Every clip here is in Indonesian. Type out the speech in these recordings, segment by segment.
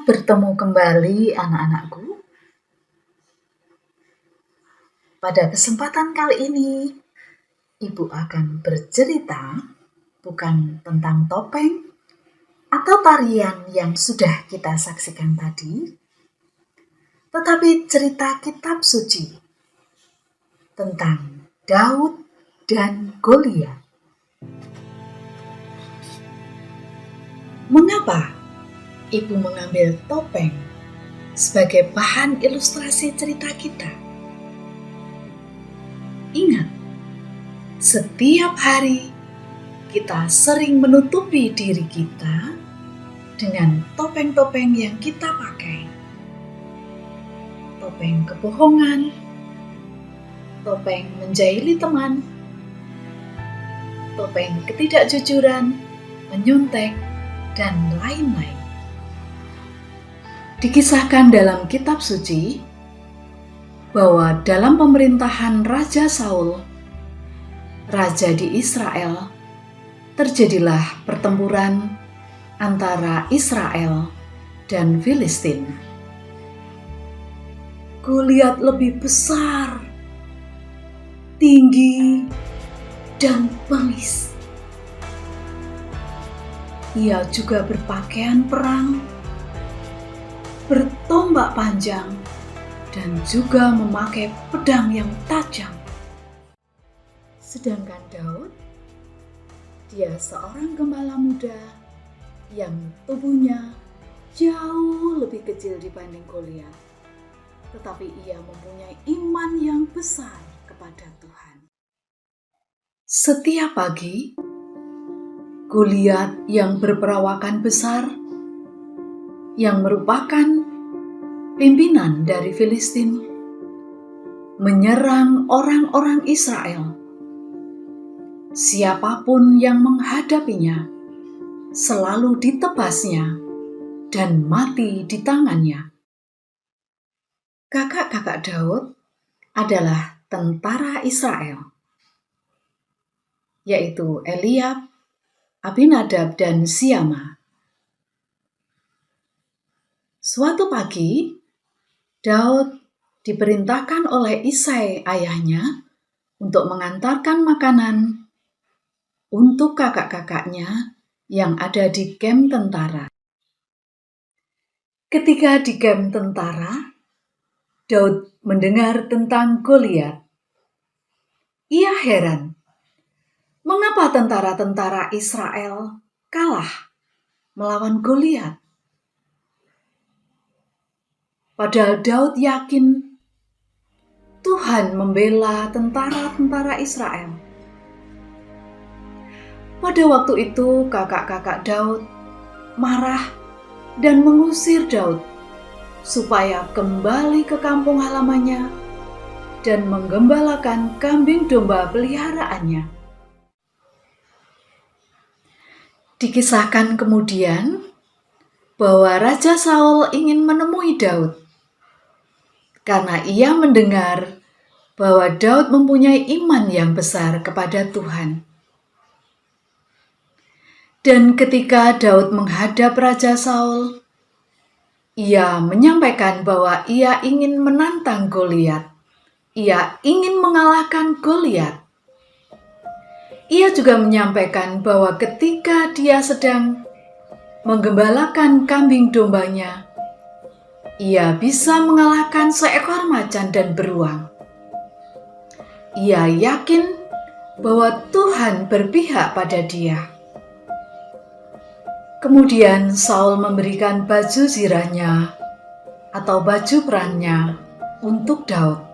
Selamat bertemu kembali anak-anakku. Pada kesempatan kali ini, Ibu akan bercerita bukan tentang topeng atau tarian yang sudah kita saksikan tadi, tetapi cerita kitab suci tentang Daud dan Goliat. Mengapa Ibu mengambil topeng sebagai bahan ilustrasi cerita kita? Ingat, setiap hari kita sering menutupi diri kita dengan topeng-topeng yang kita pakai. Topeng kebohongan, topeng menjahili teman, topeng ketidakjujuran, menyontek, dan lain-lain. Dikisahkan dalam kitab suci bahwa dalam pemerintahan Raja Saul, raja di Israel, terjadilah pertempuran antara Israel dan Filistin. Goliat lebih besar, tinggi, dan bengis. Ia juga berpakaian perang, bertombak panjang, dan juga memakai pedang yang tajam. Sedangkan Daud, dia seorang gembala muda yang tubuhnya jauh lebih kecil dibanding Goliat, tetapi ia mempunyai iman yang besar kepada Tuhan. Setiap pagi, Goliat yang berperawakan besar, yang merupakan pimpinan dari Filistin, menyerang orang-orang Israel. Siapapun yang menghadapinya selalu ditebasnya dan mati di tangannya. Kakak-kakak Daud adalah tentara Israel, yaitu Eliab, Abinadab, dan Siama. Suatu pagi, Daud diperintahkan oleh Isai ayahnya untuk mengantarkan makanan untuk kakak-kakaknya yang ada di kamp tentara. Ketika di kamp tentara, Daud mendengar tentang Goliat. Ia heran, mengapa tentara-tentara Israel kalah melawan Goliat? Padahal Daud yakin Tuhan membela tentara-tentara Israel. Pada waktu itu kakak-kakak Daud marah dan mengusir Daud supaya kembali ke kampung halamannya dan menggembalakan kambing domba peliharaannya. Dikisahkan kemudian bahwa Raja Saul ingin menemui Daud karena ia mendengar bahwa Daud mempunyai iman yang besar kepada Tuhan. Dan ketika Daud menghadap Raja Saul, ia menyampaikan bahwa ia ingin menantang Goliat. Ia ingin mengalahkan Goliat. Ia juga menyampaikan bahwa ketika dia sedang menggembalakan kambing dombanya, ia bisa mengalahkan seekor macan dan beruang. Ia yakin bahwa Tuhan berpihak pada dia. Kemudian Saul memberikan baju zirahnya atau baju perangnya untuk Daud.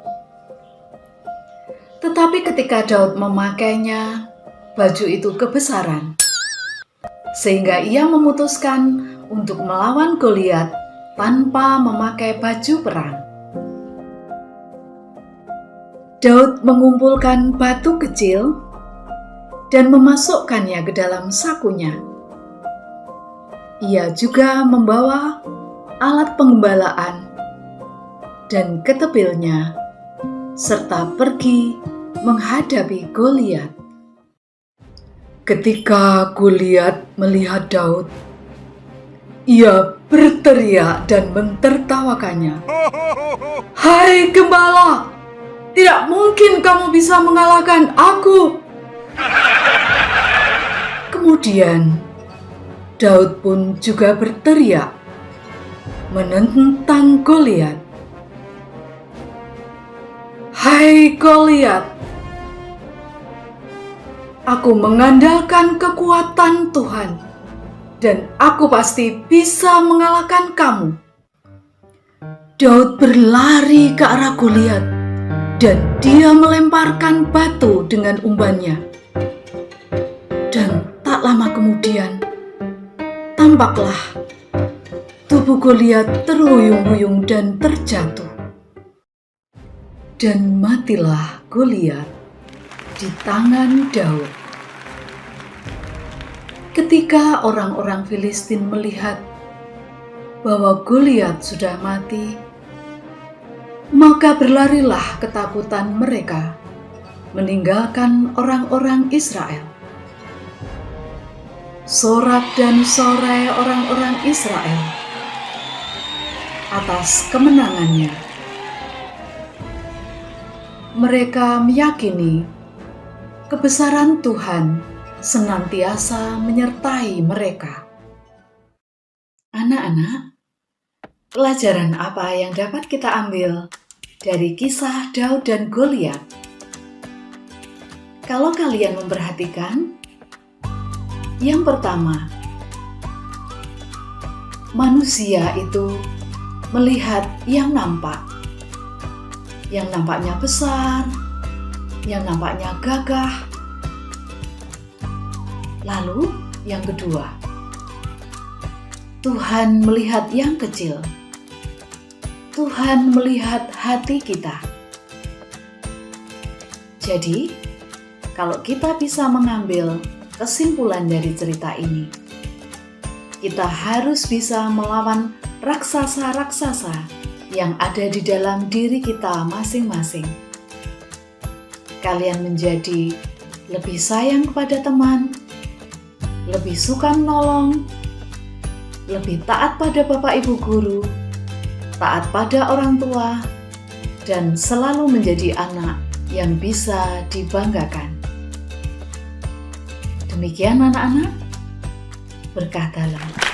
Tetapi ketika Daud memakainya, baju itu kebesaran, sehingga ia memutuskan untuk melawan Goliat tanpa memakai baju perang. Daud mengumpulkan batu kecil dan memasukkannya ke dalam sakunya. Ia juga membawa alat penggembalaan dan ketepilnya, serta pergi menghadapi Goliat. Ketika Goliat melihat Daud, Ia berteriak dan mentertawakannya. "Hai gembala, tidak mungkin kamu bisa mengalahkan aku." Kemudian Daud pun juga berteriak menentang Goliat. "Hai Goliat, aku mengandalkan kekuatan Tuhan, dan aku pasti bisa mengalahkan kamu." Daud berlari ke arah Goliat, dan dia melemparkan batu dengan umbannya. Dan tak lama kemudian, tampaklah tubuh Goliat terhuyung-huyung dan terjatuh. Dan matilah Goliat di tangan Daud. Ketika orang-orang Filistin melihat bahwa Goliat sudah mati, maka berlarilah ketakutan mereka meninggalkan orang-orang Israel. Sorak dan sorai orang-orang Israel atas kemenangannya. Mereka meyakini kebesaran Tuhan senantiasa menyertai mereka. Anak-anak, pelajaran apa yang dapat kita ambil dari kisah Daud dan Goliat? Kalau kalian memperhatikan, yang pertama, manusia itu melihat yang nampak. Yang nampaknya besar, yang nampaknya gagah. Lalu yang kedua, Tuhan melihat yang kecil. Tuhan melihat hati kita. Jadi, kalau kita bisa mengambil kesimpulan dari cerita ini, kita harus bisa melawan raksasa-raksasa yang ada di dalam diri kita masing-masing. Kalian menjadi lebih sayang kepada teman, lebih suka menolong, lebih taat pada Bapak Ibu guru, taat pada orang tua, dan selalu menjadi anak yang bisa dibanggakan. Demikian anak-anak, berkah dalam.